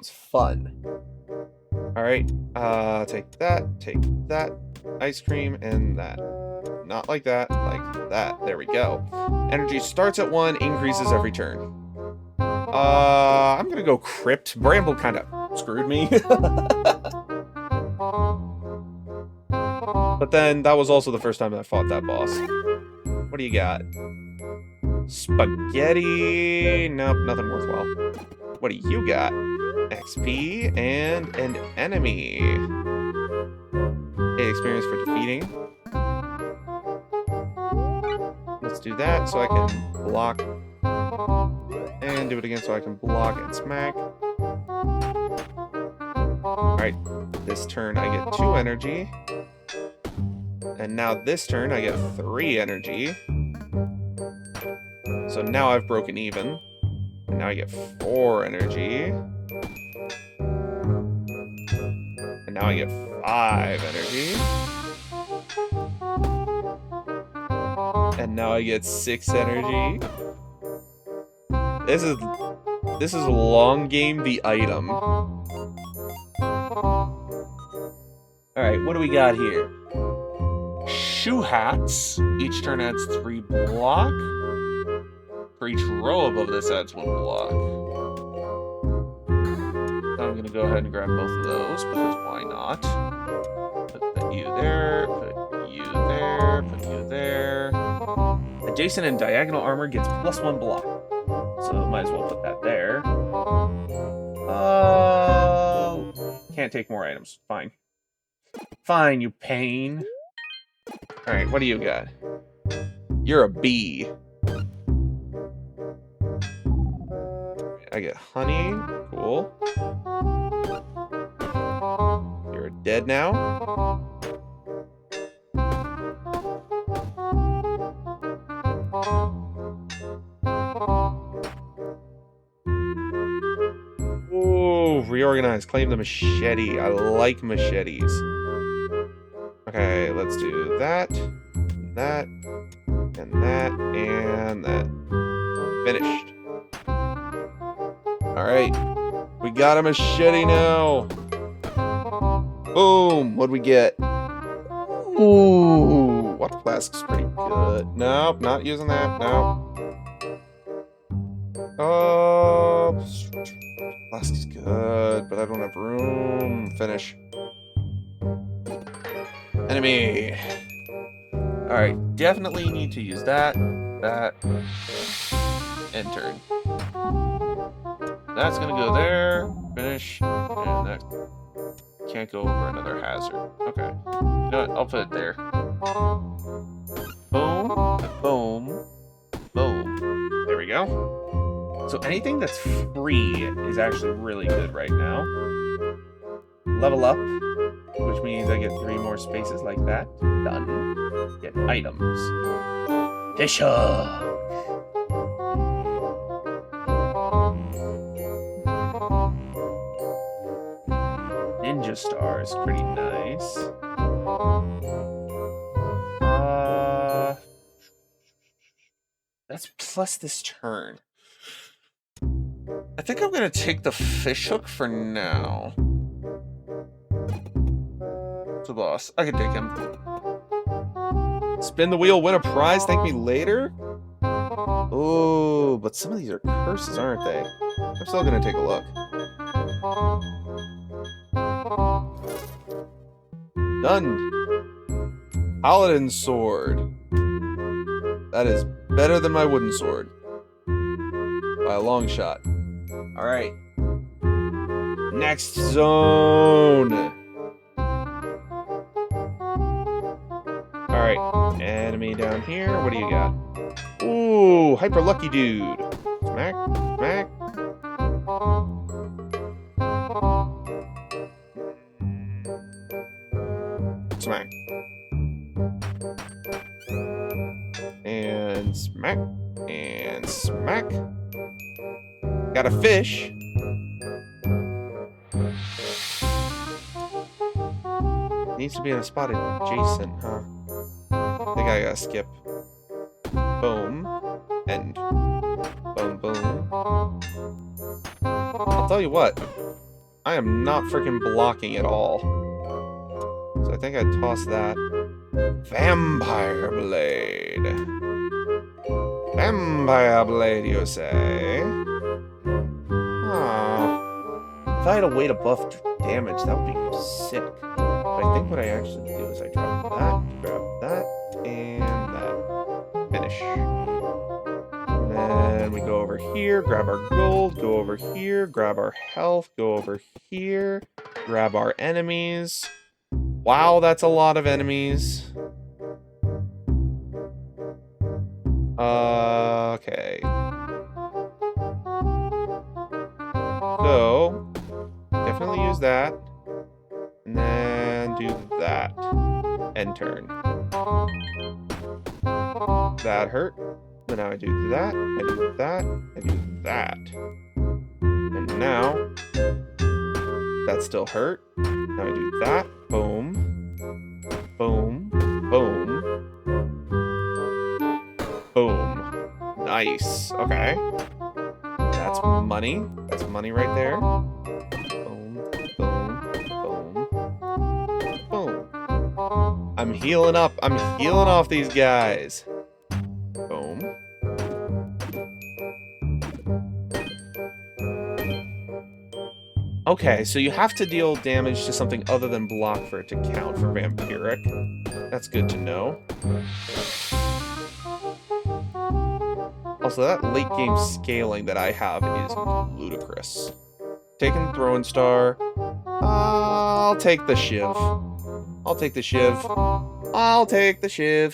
sounds fun. Alright, take that, ice cream, and that. Not like that, like that. There we go. Energy starts at 1, increases every turn. I'm gonna go Crypt. Bramble kind of screwed me. But then, that was also the first time that I fought that boss. What do you got? Spaghetti. Nope, nothing worthwhile. What do you got? XP and an enemy. Okay, experience for defeating. Let's do that so I can block. And do it again so I can block and smack. Alright, this turn I get 2 energy. And now this turn I get 3 energy. So now I've broken even. And now I get 4 energy. And now I get 5 energy. And now I get 6 energy. This is a long game the item. Alright, what do we got here? Shoe hats. Each turn adds 3 block. For each row above this adds 1 block. So I'm gonna go ahead and grab both of those, because why not? Put you there, put you there, put you there. Adjacent and diagonal armor gets +1 block. So might as well put that there. Can't take more items. Fine. Fine, you pain. Alright, what do you got? You're a bee. I get honey. Cool. You're dead now. Ooh, reorganize. Claim the machete. I like machetes. Okay, let's do that, that, and that, and that. Finished. Alright. We got a machete now. Boom. What'd we get? Ooh. Water flask's pretty good. Nope, not using that. Nope. Flask is good, but I don't have room. Finish. Enemy. Alright, definitely need to use that, and turn. That's gonna go there, finish, and that can't go over another hazard. Okay. You know what? I'll put it there. Boom, boom, boom. There we go. So anything that's free is actually really good right now. Level up, which means I get 3 more spaces like that. Done. Get items. Fish hook. Ninja star is pretty nice. That's plus this turn. I think I'm gonna take the fish hook for now. It's a boss. I can take him. Spin the wheel, win a prize, thank me later? Oh, but some of these are curses, aren't they? I'm still gonna take a look. Done. Paladin sword. That is better than my wooden sword. By a long shot. Alright. Next zone. Alright. Enemy down here. What do you got? Ooh, hyper lucky dude. Smack, smack. Smack. And smack. And smack. Got a fish. Needs to be in a spot adjacent, huh? I think I gotta skip. Boom. And boom, boom. I'll tell you what. I am not freaking blocking at all. So I think I'd toss that. Vampire Blade. Vampire Blade, you say? Oh. If I had a way to buff damage, that would be sick. But I think what I actually do is I drop that, grab that, and that. Finish. And then we go over here, grab our gold, go over here, grab our health, go over here, grab our enemies. Wow, that's a lot of enemies. Okay. So, definitely use that. And then do that. End turn. That hurt. But now I do that, I do that, I do that. And now, that still hurt. Now I do that. Boom. Boom. Boom. Boom. Nice. Okay. That's money. That's money right there. Boom. Boom. Boom. Boom. I'm healing up. I'm healing off these guys. Boom. Okay, so you have to deal damage to something other than block for it to count for vampiric. That's good to know. Also, that late game scaling that I have is ludicrous. Taking the throwing star. I'll take the shiv. I'll take the shiv. I'll take the shiv.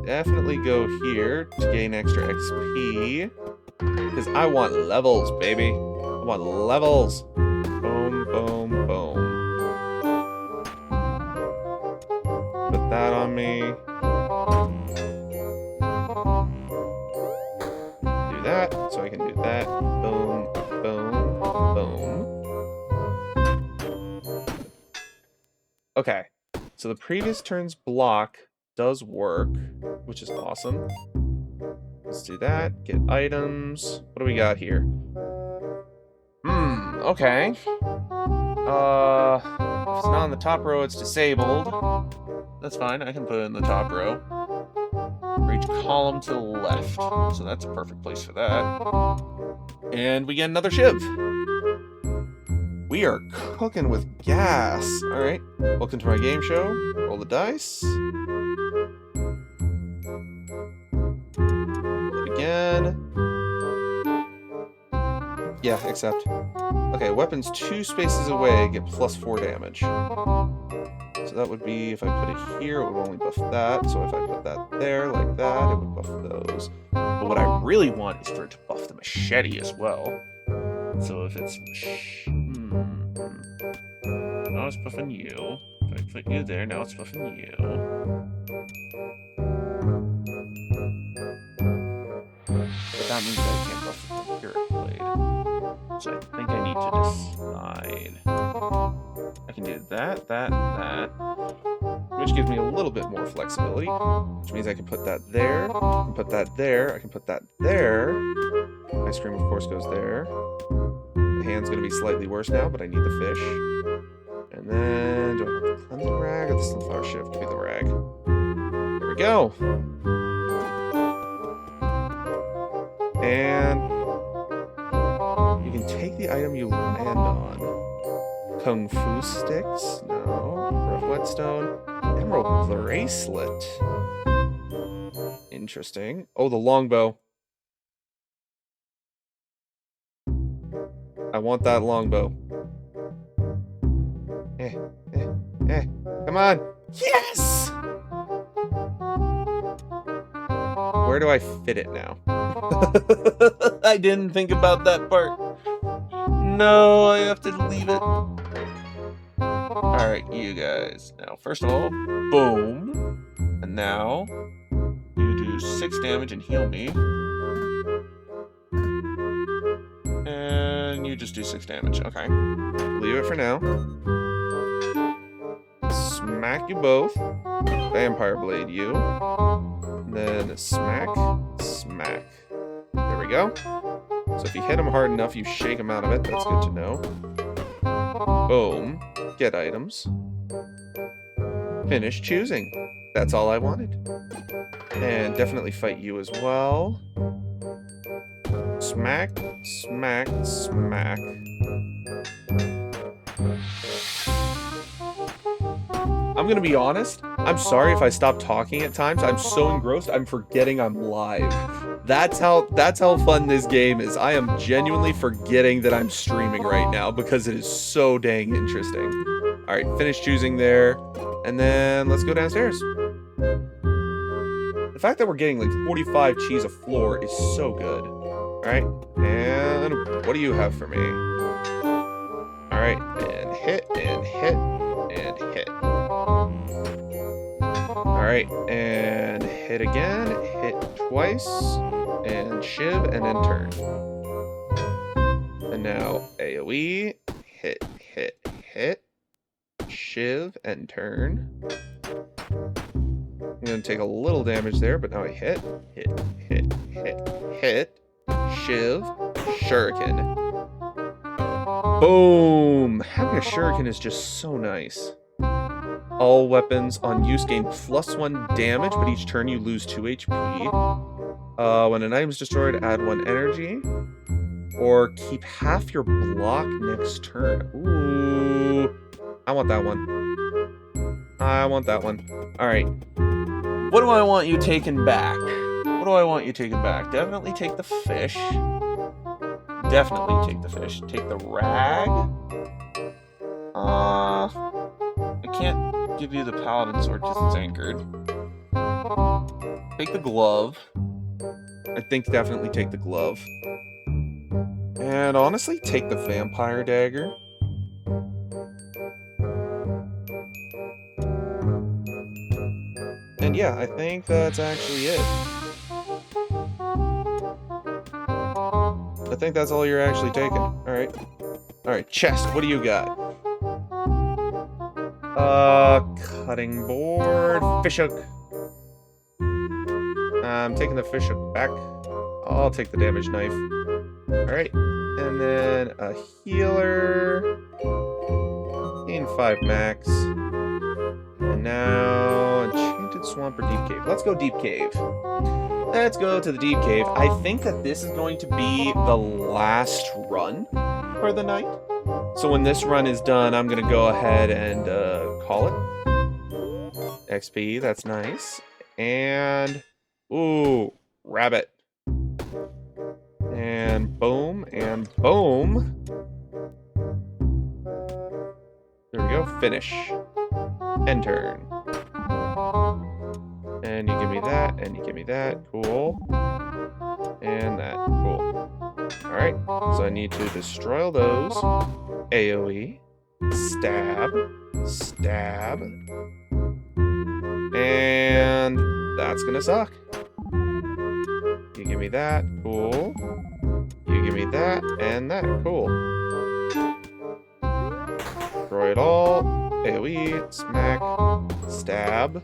Definitely go here to gain extra XP. Because I want levels, baby. I want levels. Boom, boom, boom. Put that on me. Do that, so I can do that. Boom, boom, boom. Okay, so the previous turn's block does work, which is awesome. Let's do that. Get items. What do we got here? Okay. If it's not on the top row, it's disabled. That's fine. I can put it in the top row. For each column to the left. So that's a perfect place for that. And we get another shiv. We are cooking with gas. All right. Welcome to my game show. Roll the dice. Again. Yeah, accept. Okay, weapons 2 spaces away get +4 damage. So that would be, if I put it here, it would only buff that. So if I put that there, like that, it would buff those. But what I really want is for it to buff the machete as well. So if it's... Now it's buffing you. If I put you there, now it's buffing you. But that means that I can't buff the vampiric blade. So I think I need to decide. I can do that, that, and that. Which gives me a little bit more flexibility. Which means I can put that there. I can put that there. I can put that there. Ice cream, of course, goes there. The hand's going to be slightly worse now, but I need the fish. And then, do I have the cleansing rag or the sunflower shift? Give me the rag. There we go. And you can take the item you land on. Kung Fu sticks? No. Rough whetstone. Emerald bracelet. Interesting. Oh, the longbow. I want that longbow. Come on. Yes! Where do I fit it now? I didn't think about that part. No, I have to leave it. Alright, you guys. Now, first of all, boom. And now, you do 6 damage and heal me. And you just do 6 damage. Okay. Leave it for now. Smack you both. Vampire blade you. And then smack, smack. There we go. So if you hit him hard enough, you shake him out of it. That's good to know. Boom. Get items. Finish choosing. That's all I wanted. And definitely fight you as well. Smack, smack, smack. I'm gonna be honest. I'm sorry if I stop talking at times. I'm so engrossed, I'm forgetting I'm live. That's how fun this game is. I am genuinely forgetting that I'm streaming right now because it is so dang interesting. All right, finish choosing there, and then let's go downstairs. The fact that we're getting like 45 cheese a floor is so good. All right, and what do you have for me? All right, and hit, and hit, and hit. Alright, and hit again, hit twice, and shiv, and then turn. And now AoE, hit, hit, hit, shiv, and turn. I'm going to take a little damage there, but now I hit, hit, hit, hit, hit, shiv, shuriken. Boom! Having a shuriken is just so nice. All weapons on use gain +1 damage, but each turn you lose 2 HP. When an item is destroyed, add 1 energy. Or keep half your block next turn. Ooh. I want that one. I want that one. Alright. What do I want you taking back? What do I want you taking back? Definitely take the fish. Definitely take the fish. Take the rag. I can't give you the paladin sword because it's anchored. Take the glove. I think definitely take the glove. And honestly, take the vampire dagger. And yeah, I think that's actually it. I think that's all you're actually taking. Alright. Alright, chest, what do you got? Cutting board, fishhook. I'm taking the fishhook back. I'll take the damage knife. Alright, and then a healer. Gain 5 max. And now, Enchanted Swamp or Deep Cave. Let's go Deep Cave. Let's go to the Deep Cave. I think that this is going to be the last run for the night. So when this run is done, I'm going to go ahead and call it. XP, that's nice. And, ooh, rabbit. And boom, and boom. There we go, finish. End turn. And you give me that, and you give me that, cool. And that, cool. Alright, so I need to destroy all those. AoE, stab, stab, and that's gonna suck. You give me that, cool. You give me that, and that, cool. Destroy it all. AoE, smack, stab,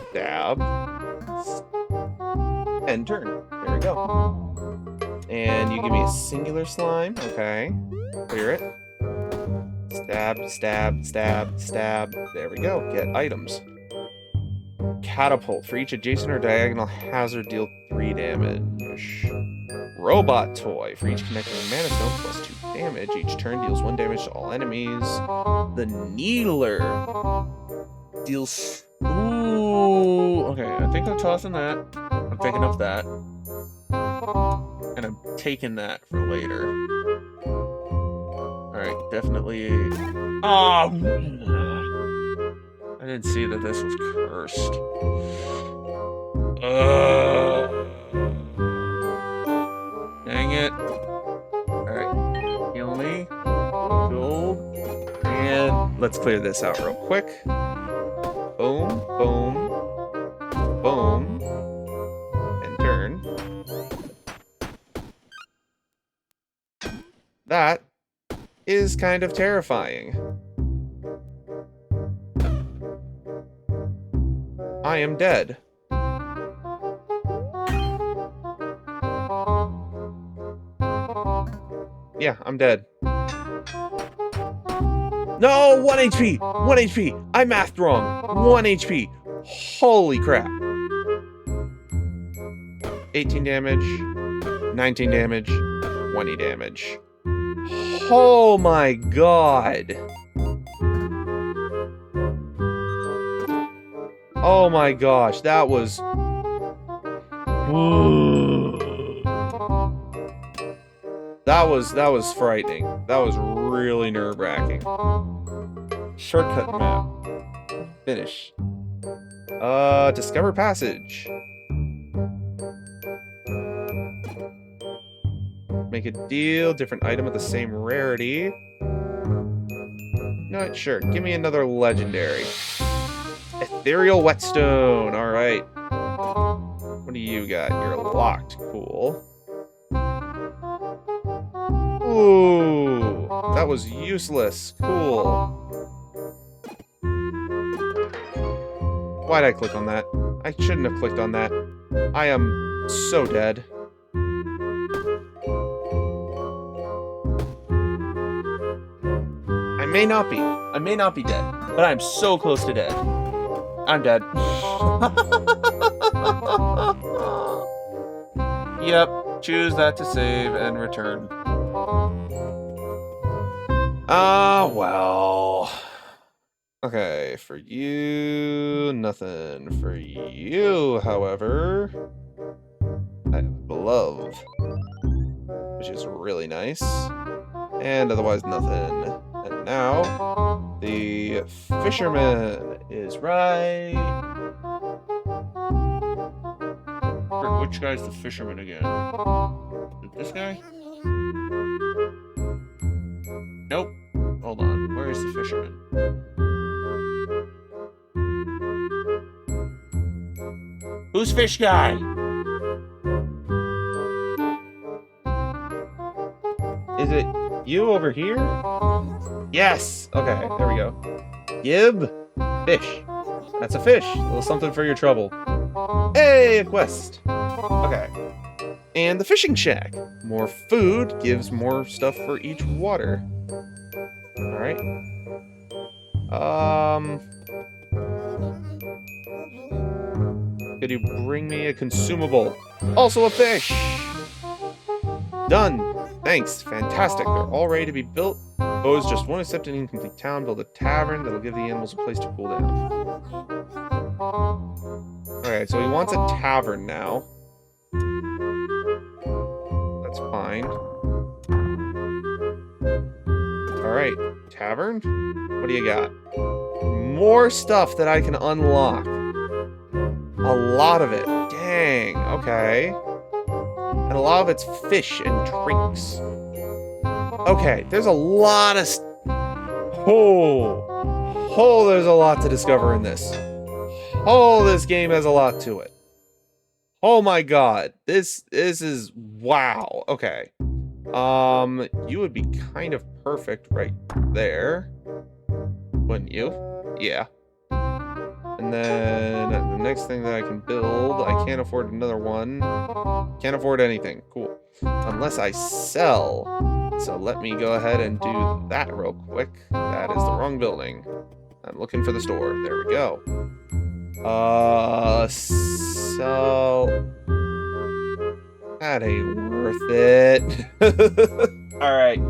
stab, end turn. There we go. And you give me a singular slime. Okay. Clear it. Stab, stab, stab, stab. There we go. Get items. Catapult. For each adjacent or diagonal hazard, deal 3 damage. Robot toy. For each connecting mana stone, +2 damage. Each turn deals 1 damage to all enemies. The Needler. Deals... Ooh. Okay, I think I'm tossing that. I'm picking up that. And I'm taking that for later. Alright, definitely... Ah! Oh, I didn't see that this was cursed. Dang it. Alright, heal me. Gold. And let's clear this out real quick. Boom, boom, boom. And turn. That is kind of terrifying. I am dead. Yeah, I'm dead. No, 1 HP! 1 HP! I mathed wrong. 1 HP. Holy crap. 18 damage, 19 damage, 20 damage. Oh my god. Oh my gosh, that was... That was frightening. That was really nerve-wracking. Shortcut map. Finish. Discover passage. Make a deal, different item of the same rarity. No, sure, give me another legendary. Ethereal whetstone, alright. What do you got? You're locked, cool. Ooh, that was useless, cool. Why'd I click on that? I shouldn't have clicked on that. I am so dead. I may not be dead, but I'm so close to dead. I'm dead. Yep, choose that to save and return. Well. Okay, for you, nothing. For you, however, I have a glove, which is really nice, and otherwise nothing. And now, the fisherman is right. Which guy's the fisherman again? Is it this guy? Nope. Hold on. Where is the fisherman? Who's fish guy? Is it you over here? Yes! Okay, there we go. Gib? Fish. That's a fish. A little something for your trouble. Hey, a quest. Okay. And the fishing shack. More food gives more stuff for each water. Alright. Could you bring me a consumable? Also a fish! Done! Thanks, fantastic. They're all ready to be built. Pose just one except an incomplete town. Build a tavern that'll give the animals a place to cool down. Okay, so he wants a tavern now. That's fine. Alright, tavern? What do you got? More stuff that I can unlock. A lot of it. Dang, okay. And a lot of it's fish and drinks. Okay, there's a lot of... there's a lot to discover in this. This game has a lot to it. Oh my god. This is... wow. Okay. You would be kind of perfect right there. Wouldn't you? Yeah. And then the next thing that I can build, I can't afford another one. Can't afford anything. Cool. Unless I sell. So let me go ahead and do that real quick. That is the wrong building. I'm looking for the store. There we go. Sell. That ain't worth it. Alright.